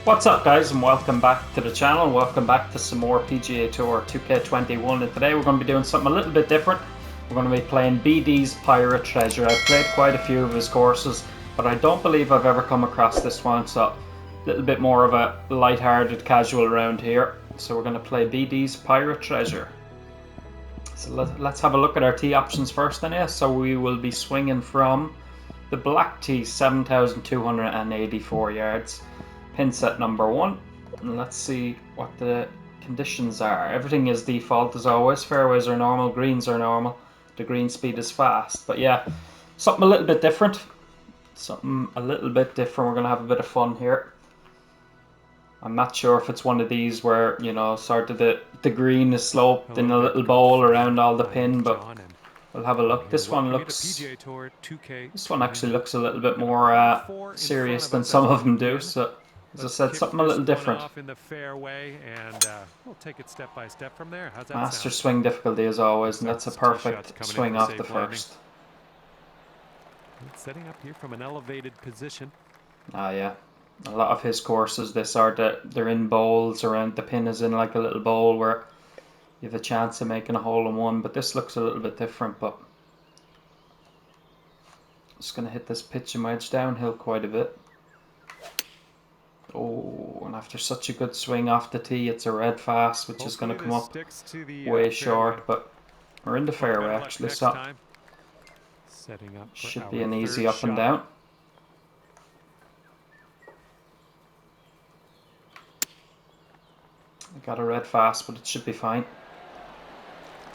What's up guys, and welcome back to the channel. Welcome back to some more PGA Tour 2K21, and today we're going to be doing something a little bit different. We're going to be playing BD's Pirate Treasure. I've played quite a few of his courses, but I don't believe I've ever come across this one, so a little bit more of a light-hearted casual round here. So we're going to play BD's Pirate Treasure. So let's have a look at our tee options first then. Yeah, so we will be swinging from the black tee, 7,284 yards. Pin set number 1, and let's see what the conditions are. Everything is default as always. Fairways are normal, greens are normal, the green speed is fast. But yeah, something a little bit different. We're going to have a bit of fun here. I'm not sure if it's one of these where, you know, sort of the green is sloped in a little bowl around all the pin, but we'll have a look. This one actually looks a little bit more serious than some of them do, so as I said, something a little different. Master swing difficulty as always, and that's a perfect swing off the first. Setting up here from an elevated position. Ah, yeah. A lot of his courses, they're in bowls around. The pin is in like a little bowl where you have a chance of making a hole in one. But this looks a little bit different. But just gonna hit this pitching wedge downhill quite a bit. Oh, and after such a good swing off the tee, it's a red fast, which is going to come up way short, but we're in the fairway actually, so should be an easy up and down. I got a red fast, but it should be fine.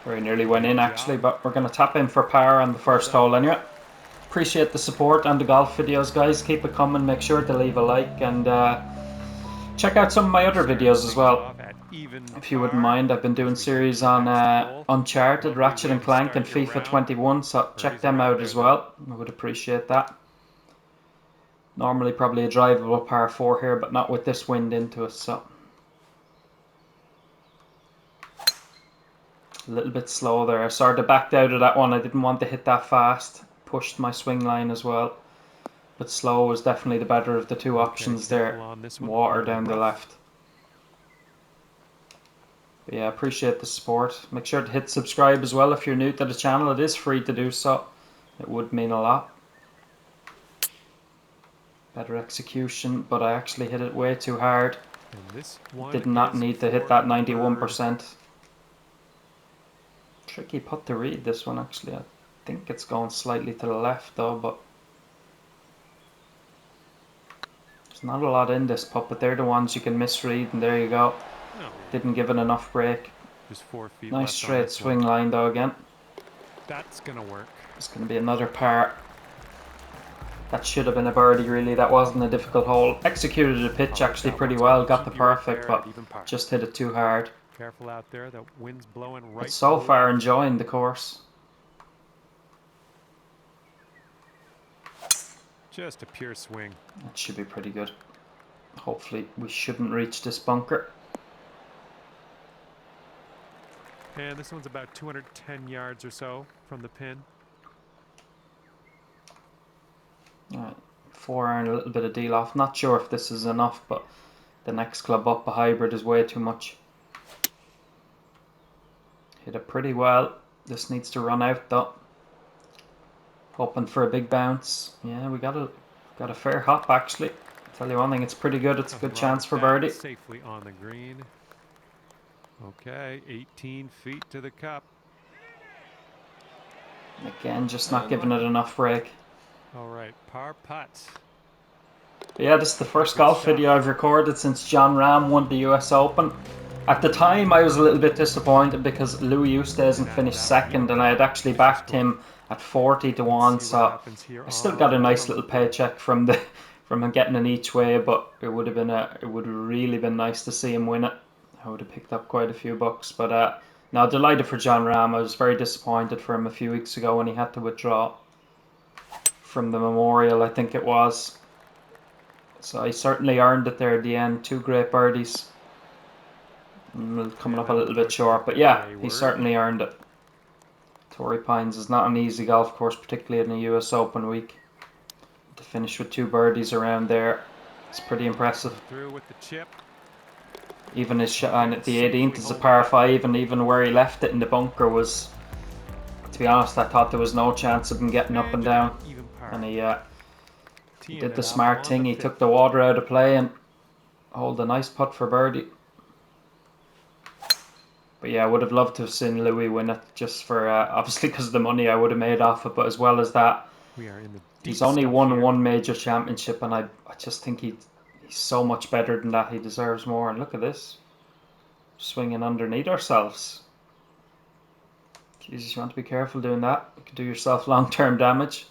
Very nearly went in actually, but we're going to tap in for par on the first hole anyway. Appreciate the support on the golf videos, guys. Keep it coming. Make sure to leave a like and check out some of my other videos as well, if you wouldn't mind. I've been doing series on Uncharted, Ratchet and Clank, and FIFA 21, so check them out as well. I would appreciate that. Normally probably a drivable par 4 here, but not with this wind into it, so a little bit slow there. I sort of backed out of that one. I didn't want to hit that fast. Pushed my swing line as well, but slow was definitely the better of the two options there. Water down the left. But yeah, appreciate the support. Make sure to hit subscribe as well if you're new to the channel. It is free to do so. It would mean a lot. Better execution, but I actually hit it way too hard. Did not need to hit that 91%. Tricky putt to read this one actually. I think it's going slightly to the left though, but there's not a lot in this putt, but they're the ones you can misread, and there you go. Didn't give it enough break. Just 4 feet nice straight swing line though again. That's gonna work. It's gonna be another par. That should have been a birdie really. That wasn't a difficult hole. Executed the pitch actually pretty well. Got the perfect, but just hit it too hard. Careful out there, the wind's blowing right. But so far enjoying the course. Just a pure swing. That should be pretty good. Hopefully we shouldn't reach this bunker. And this one's about 210 yards or so from the pin. Alright, 4 iron, a little bit of deal off. Not sure if this is enough, but the next club up, a hybrid, is way too much. Hit it pretty well. This needs to run out though. Hoping for a big bounce. Yeah, we got a fair hop actually. I'll tell you one thing, it's pretty good. It's a good chance for birdie. Safely on the green. Okay, 18 feet to the cup. Again, just not giving it enough break. All right, par putt. But yeah, this is the first golf video I've recorded since Jon Rahm won the US Open. At the time, I was a little bit disappointed because Louis Oosthuizen finished second, and I had actually backed him at 40 to 1, so I still got a nice little paycheck from him getting an each way. But it would have really been nice to see him win it. I would have picked up quite a few bucks. But now delighted for Jon Rahm. I was very disappointed for him a few weeks ago when he had to withdraw from the Memorial, I think it was. So he certainly earned it there at the end. 2 great birdies. Coming up a little bit short, but yeah, he certainly earned it. Torrey Pines is not an easy golf course, particularly in the US Open week. To finish with 2 birdies around there. It's pretty impressive. Through with the chip. Even his shot at the 18th is a par 5, and even where he left it in the bunker was, to be honest, I thought there was no chance of him getting up and down. And he did the smart thing. He took the water out of play and hold a nice putt for birdie. But yeah, I would have loved to have seen Louis win it, just for obviously because of the money I would have made off it. But as well as that, he's only won one major championship, and I just think he's so much better than that. He deserves more. And look at this, swinging underneath ourselves. Jesus, you want to be careful doing that. You can do yourself long-term damage.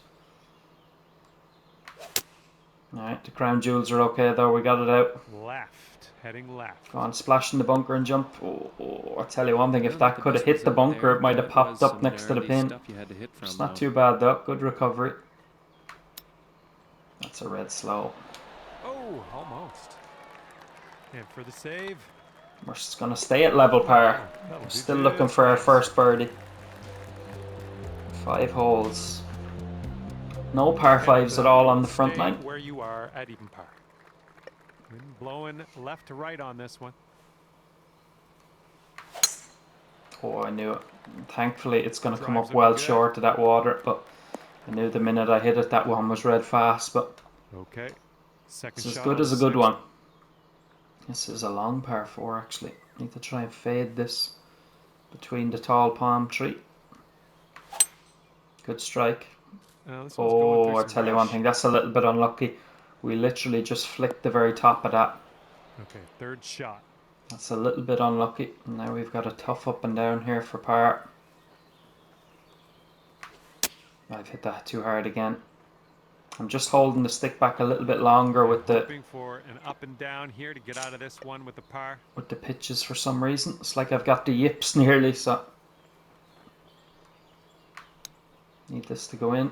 Alright, the crown jewels are okay though. We got it out. Left, heading left. Go on, splash in the bunker and jump. Oh, I tell you one thing, if that could have hit the bunker, it might have popped up next to the pin. It's not too bad though. Good recovery. That's a red slow. Oh, almost. And for the save. We're just going to stay at level par. We're still looking for our first birdie. 5 holes. No par 5s at all on the front line. Where you are at even par. Wind blowing left to right on this one. Oh, I knew it. Thankfully, it's going to come up well short of that water, but I knew the minute I hit it, that one was red fast. But okay, second it's as good as a good one. This is a long par 4 actually. Need to try and fade this between the tall palm tree. Good strike. Oh, I tell you one thing, that's a little bit unlucky. We literally just flicked the very top of that. Okay, third shot. That's a little bit unlucky. Now we've got a tough up and down here for par. I've hit that too hard again. I'm just holding the stick back a little bit longer with the... Hoping for an up and down here to get out of this one with the par. With the pitches for some reason. It's like I've got the yips nearly, so... Need this to go in.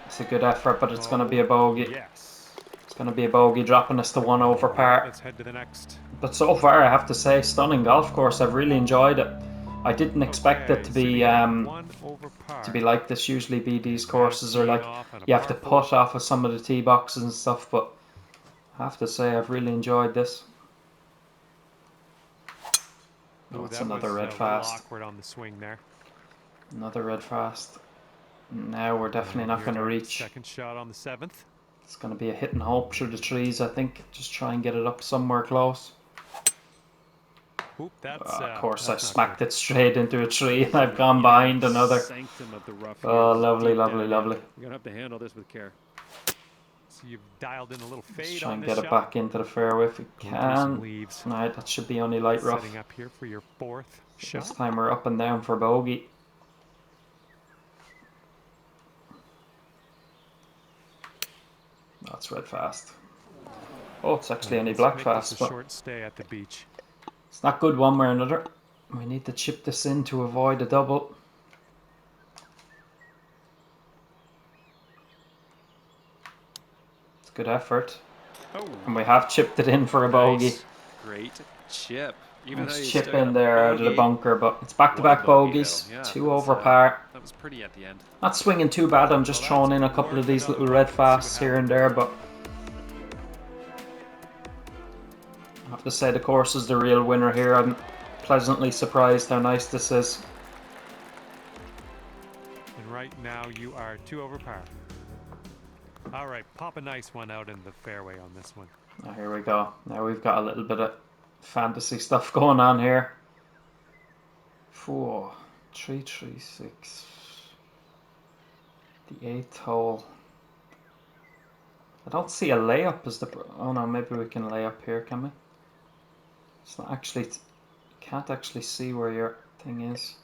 It's a good effort, but it's going to be a bogey. Yes. It's going to be a bogey, dropping us to 1 over par. Let's head to the next. But so far, I have to say, stunning golf course. I've really enjoyed it. I didn't expect it to be like this. Usually BD's courses are like you have to putt off of some of the tee boxes and stuff, but I have to say I've really enjoyed this. Oh, that's another red fast. Awkward on the swing there. Another red fast. Now we're definitely not going to reach. Second shot on the 7th. It's going to be a hit and hope through the trees, I think. Just try and get it up somewhere close. Oop, of course, I smacked it straight into a tree, and I've gone behind another. Oh, lovely, lovely, lovely. You're gonna have to handle this with care. So you've dialed in a little fade. Let's try and get it back into the fairway if we can. Right, that should be only light rough. Setting up here for your 4th shot. This time we're up and down for bogey. That's red fast. Oh, it's actually only black fast. But short stay at the beach. It's not good one way or another. We need to chip this in to avoid a double. It's a good effort. Oh, and we have chipped it in for a bogey. Great chip. Nice chip in there out of the bunker, but it's back-to-back bogeys. Yeah, 2 over par. That was pretty at the end. Not swinging too bad. I'm just throwing in a couple of these little red fasts here and there, but I have to say the course is the real winner here. I'm pleasantly surprised how nice this is. And right now you are 2 over par. All right, pop a nice one out in the fairway on this one. Oh, here we go. Now we've got a little bit of fantasy stuff going on here. 4, 3, 3, 6. The 8th hole. I don't see a layup as the... Oh no, maybe we can lay up here, can we? It's not actually... You can't actually see where your thing is.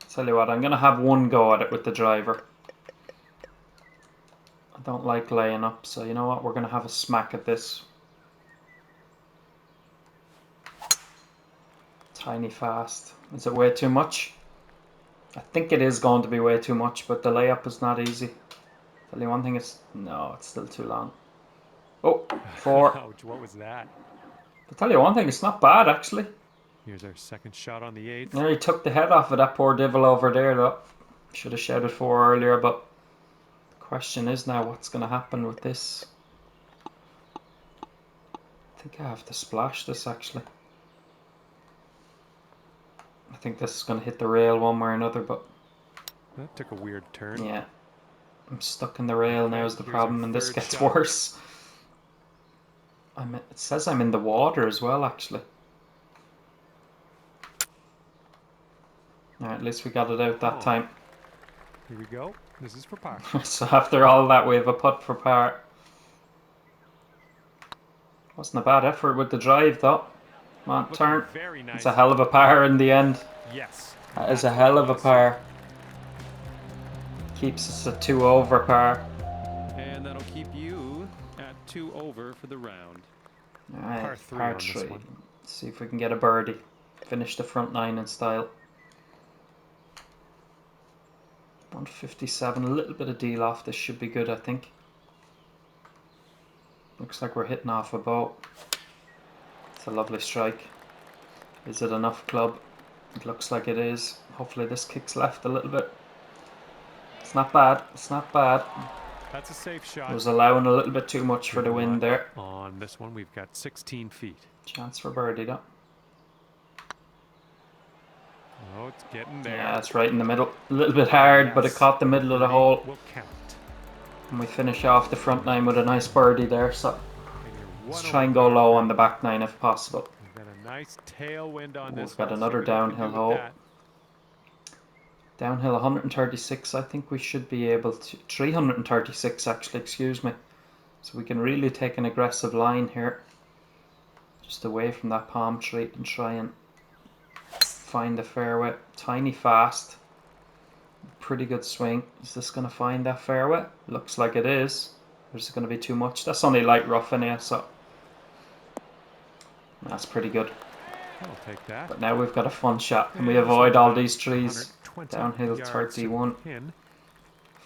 Tell you what, I'm going to have one go at it with the driver. I don't like laying up, so you know what? We're going to have a smack at this. Tiny fast. Is it way too much? I think it is going to be way too much, but the layup is not easy. Tell you one thing, it's... No, it's still too long. Oh, 4. Ouch, what was that? I'll tell you one thing, it's not bad actually. Here's our second shot on the 8th. Nearly took the head off of that poor devil over there though. Should have shouted 4 earlier, but Question is now what's going to happen with this. I think I have to splash this actually. I think this is going to hit the rail one way or another, but That took a weird turn. yeah. I'm stuck in the rail now is the Here's problem, our and this third gets shot. worse. It says I'm in the water as well, actually. Alright, at least we got it out that time. Here we go. This is for par. So after all that, we have a putt for par. Wasn't a bad effort with the drive, though. Come on, Looking turn. very nice. It's a hell of a par in the end. Yes. That is that's a what hell we of a wanna see. par. Keeps us at 2 over par. And that'll keep you at 2 over for the round. Alright, Par three par on this 3. one. See if we can get a birdie. Finish the front 9 in style. 157, a little bit of deal off. This should be good, I think. Looks like we're hitting off a boat. It's a lovely strike. Is it enough, club? It looks like it is. Hopefully this kicks left a little bit. It's not bad. It's not bad. That's a safe It shot. was allowing a little bit too much for Good the wind line. there. On this one, we've got 16 feet. Chance for birdie, though. Oh, it's getting there. Yeah, it's right in the middle. A little bit hard, but it Yes. caught the middle of the Birdie hole. will count. And we finish off the front 9 with a nice birdie there. So And you're let's one try and over go par low three. on the back 9 if possible. We've got a nice tailwind on this We've got one. another See what you can downhill do with hole. that. Downhill 136. I think we should be able to 336 actually, excuse me. So we can really take an aggressive line here. Just away from that palm tree and try and find the fairway. Tiny fast. Pretty good swing. Is this going to find that fairway? Looks like it is. There's going to be too much. That's only light rough in here, so that's pretty good. I'll take that. But now we've got a fun shot, and we this avoid one's all about these trees. 120 Downhill yards to the 31. pin.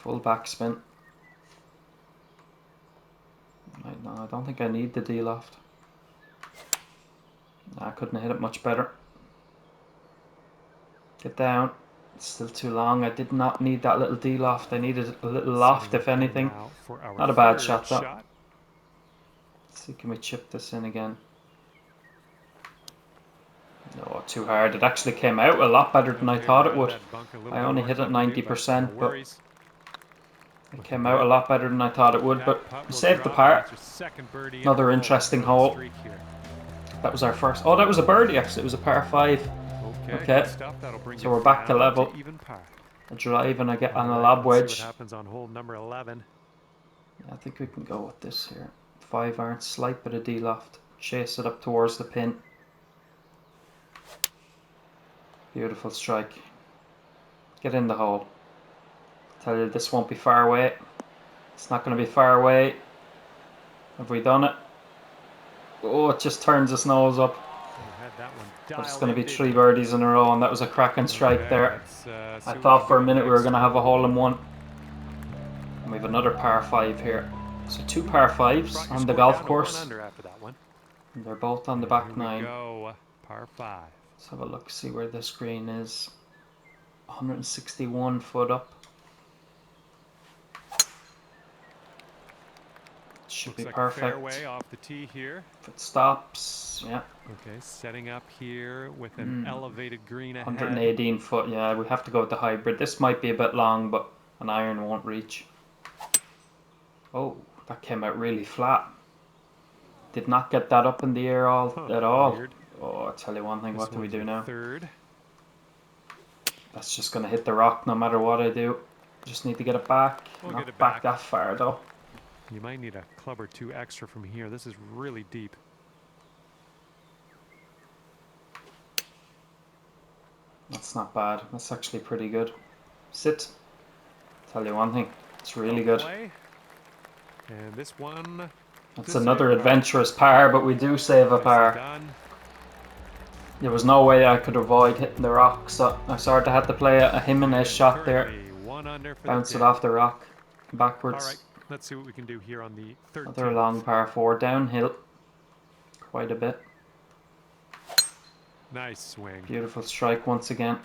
Full backspin. No, I don't think I need the D-loft. I couldn't have hit it much better. Get down. It's still too long. I did not need that little D-loft. I needed a little loft, Setting if up here anything. now for our Not a bad third shot, though. shot. Let's see, can we chip this in again? No, too hard. It actually came out a lot better than I Okay, thought it around would. that bunk a little I bit only more hit it club to do, but 90%, no but worries. it came out a lot better than I thought it would. That But putt we will saved the drop, par. and that's your second birdie in a Another row. interesting We're on a hole. streak here. That was our first. Oh, that was a birdie actually. It was a par 5. Okay, Okay. good stuff. That'll bring So you we're back to down level. even par. A drive and I get on a All lob right, let's wedge. see what happens on hole number 11. I think we can go with this here. 5 iron, slight bit of D-loft. Chase it up towards the pin. Beautiful strike. Get in the hole. Tell you this won't be far away. It's not going to be far away. Have we done it? Oh, it just turns its nose up. You had that one But it's dialed going to in, be didn't 3 you? birdies in a row, and that was a cracking strike Okay, there. let's, see I what thought we for a can do minute we were next. going to have a hole in one. And we have another par 5 here. So 2 par 5s Brought your on the score golf down to course. 1 under after that one. And they're both on the And back here we 9. go, par 5. Let's have a look, see where this green is. 161 foot up. Should Looks be like perfect. a fairway off the tee here. If it stops, yeah. Okay, setting up here with an elevated green ahead. 118 foot, yeah, we have to go with the hybrid. This might be a bit long, but an iron won't reach. Oh, that came out really flat. Did not get that up in the air at all. Weird. Oh, I'll tell you one thing, This what do we one's do your now? Third. That's just going to hit the rock no matter what I do. Just need to get it back. We'll Not get it back back. that far though. You might need a club or 2 extra from here. This is really deep. That's not bad. That's actually pretty good. Sit. Tell you one thing, it's really good. Play. And this one. That's to another save par. adventurous par, but we do save a Nicely par. done. There was no way I could avoid hitting the rock, so I sort of had to play a Jimenez And shot there. currently 1 under for Bounce the it day. off the rock, backwards. All right, let's see what we can do here on the 13th. Another long par 4, downhill. Quite a bit. Nice swing. Beautiful strike once again.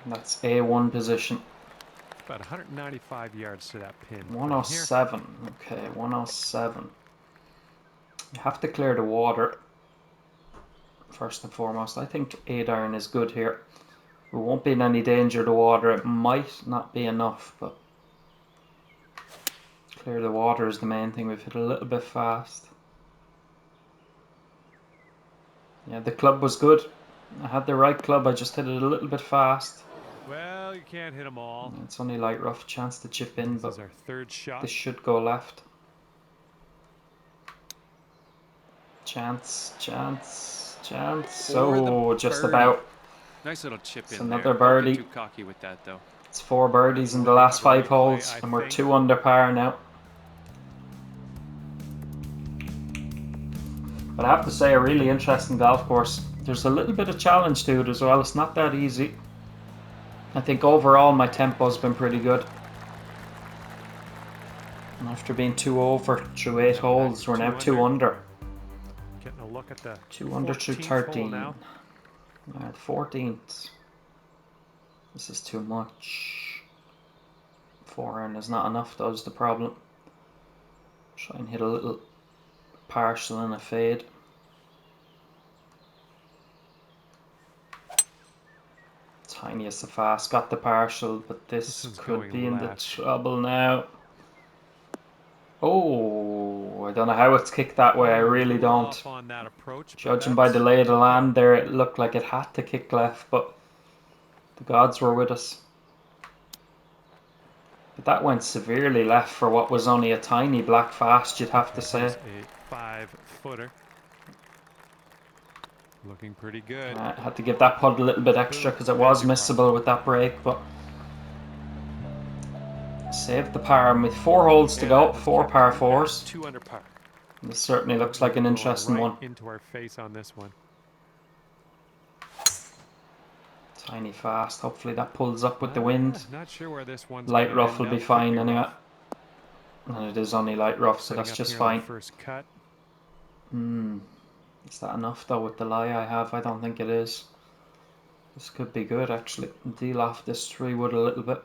And that's A1 position. About 195 yards to that pin. from here. 107. Okay, 107. You have to clear the water first and foremost. I think 8 iron is good here. We won't be in any danger of the water. It might not be enough, but clear the water is the main thing. We've hit a little bit fast. Yeah, the club was good. I had the right club. I just hit it a little bit fast. Well, you can't hit them all. It's only light rough. Chance to chip in, This but is our third shot. this should go left. Chance, chance, chance. Oh, just about. Nice little chip It's in another there. birdie. Don't get too cocky with that, though. It's 4 birdies in the last 5 holes, and we're 2 under par now. But I have to say, a really interesting golf course. There's a little bit of challenge to it as well. It's not that easy. I think overall my tempo's been pretty good. And after being 2 over through 8 holes, we're now 2 under. Getting a look at the 2 under through 13. Now. 14th. This is too much. 4 iron is not enough, though, is the problem. Try and hit a little partial and a fade. Tiniest of fast, got the partial, but this could be in the trouble now. Oh, I don't know how it's kicked that way. I really don't. Judging by the lay of the land there, it looked like it had to kick left, but the gods were with us. But that went severely left for what was only a tiny black fast, you'd have to say. A 5-footer. Looking pretty good. I had to give that putt a little bit extra because it was missable with that break, but saved the par. And with 4 holes to go, 4 par 4s. 2 under par. This certainly looks like an interesting one. Into our face on this one. Tiny fast. Hopefully that pulls up with the wind. Not sure where this one's light rough will be fine anyway. And it is only light rough, so that's just fine. First cut. Is that enough though with the lie I have? I don't think it is. This could be good actually. Deal off this 3-wood a little bit.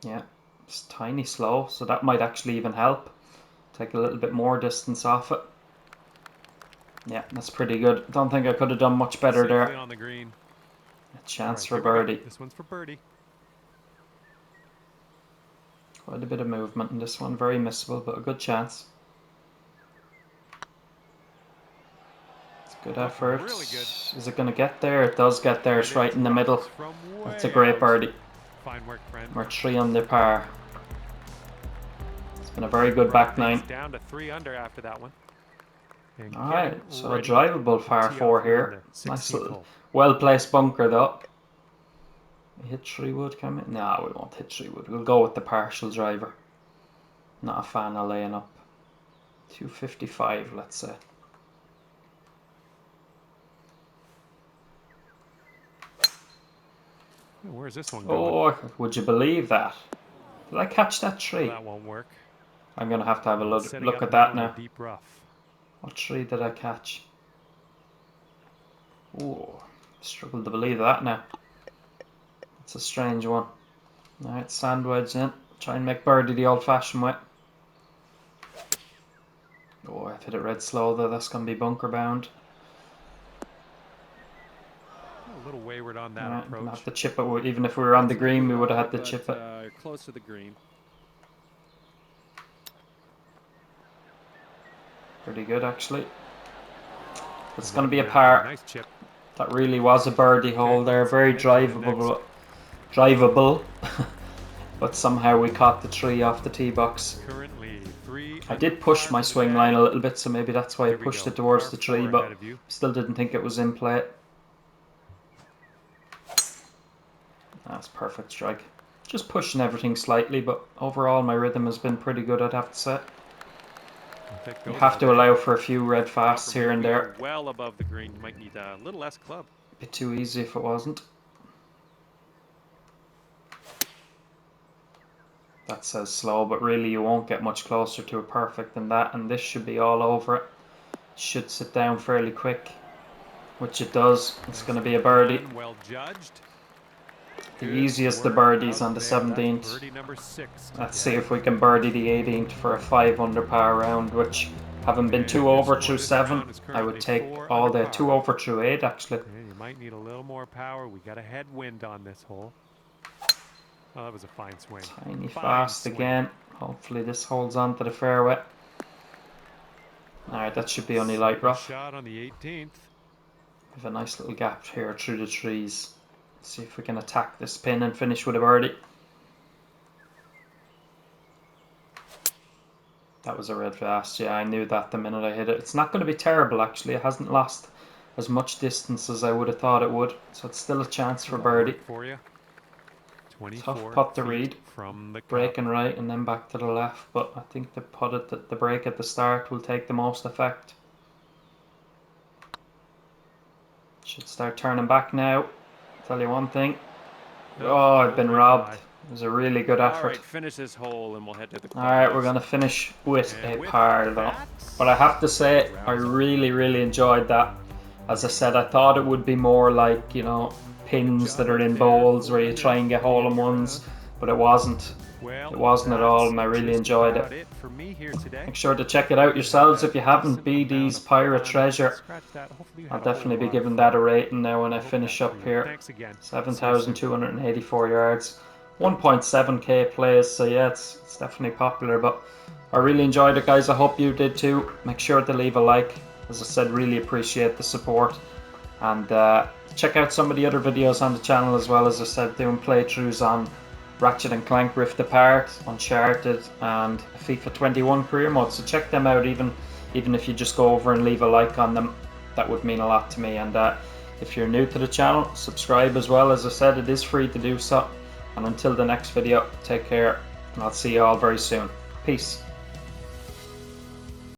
Yeah, it's tiny slow, so that might actually even help. Take a little bit more distance off it. Yeah, that's pretty good. Don't think I could have done much better there. On the green. A chance for birdie. This one's for birdie. Quite a bit of movement in this one. Very missable, but a good chance. It's a good effort. Really good. Is it going to get there? It does get there. It's right in the middle. That's a great birdie. Fine work, friend. We're 3 under par. It's been a very good back 9. Down to 3 under after that one. Alright, so a drivable par 4 here. Nice little well-placed bunker though. We hit 3-wood, can we? No, we won't hit 3-wood. We'll go with the partial driver. Not a fan of laying up. 255, let's say. Where's this one going? Oh, would you believe that? Did I catch that tree? That won't work. I'm going to have a look at that now. Deep rough. What tree did I catch? Oh, struggle to believe that now. It's a strange one. Alright, sand wedge in. Try and make birdie the old-fashioned way. Oh, I've hit it red slow though. That's going to be bunker bound. A little wayward on that approach. Have to chip it. Even if we were on the green, we would have had to chip it. Close to the green. Pretty good actually. It's going to be a par. Nice chip. That really was a birdie hole there. Very drivable. But somehow we caught the tree off the tee box. Currently 3. I did push my swing line a little bit, so maybe that's why I pushed it towards the tree, but still didn't think it was in play. That's perfect strike. Just pushing everything slightly, but overall my rhythm has been pretty good, I'd have to say. You have to allow for a few red fasts here and there. Well above the green, you might need a little less club. A bit too easy if it wasn't. That says slow, but really you won't get much closer to a perfect than that, and this should be all over it. Should sit down fairly quick, which it does. It's going to be a birdie. Well judged. the Good easiest of work birdies out on the there. That's 17th. birdie number 6 Let's see today. if we can birdie the 18th for a 5 under par round, which having been And 2 your over score through this 7, round is I would currently take 4 all under day. par. 2 over through 8 actually. And you might need a little more power. We got a headwind on this hole. Oh, that was a fine swing. Tiny Fine fast swing. again. Hopefully this holds on to the fairway. Alright, that should be only light Simple rough. shot on the 18th. We have a nice little gap here through the trees. Let's see if we can attack this pin and finish with a birdie. That was a red fast. Yeah, I knew that the minute I hit it. It's not going to be terrible actually. It hasn't lost as much distance as I would have thought it would. So it's still a chance for That'll birdie. work for you. Tough 24 putt to feet read. from the cup. Breaking right and then back to the left. But I think the putt at the break at the start will take the most effect. Should start turning back now. Tell you one thing. Oh, I've been robbed. It was a really good All effort. right, finish this hole and we'll head to the Alright, we're clubhouse. going to finish with And a with par though. that, But I have to say, I rounds up. really enjoyed that. As I said, I thought it would be more like, you know, pins that are in bowls where you try and get hole-in-ones. But it wasn't. Well, It wasn't at all, and I that's really just enjoyed about it. for me here today. Make sure to check it out yourselves if you haven't. Decent amount BD's of Pirate fun. Treasure. Scratch that. Hopefully you I'll had a whole definitely be lot of giving fun. that a rating now when I Hope finish that's up for you. here. Thanks again. See you soon. 7,284 yards. 1.7k plays, so yeah, it's definitely popular. But I really enjoyed it, guys. I hope you did too. Make sure to leave a like. As I said, really appreciate the support. And check out some of the other videos on the channel as well. As I said, doing playthroughs on Ratchet and Clank Rift Apart, Uncharted, and FIFA 21 career mode. So check them out, even if you just go over and leave a like on them. That would mean a lot to me. And if you're new to the channel, subscribe as well. As I said, it is free to do so. And until the next video, take care, and I'll see you all very soon. Peace.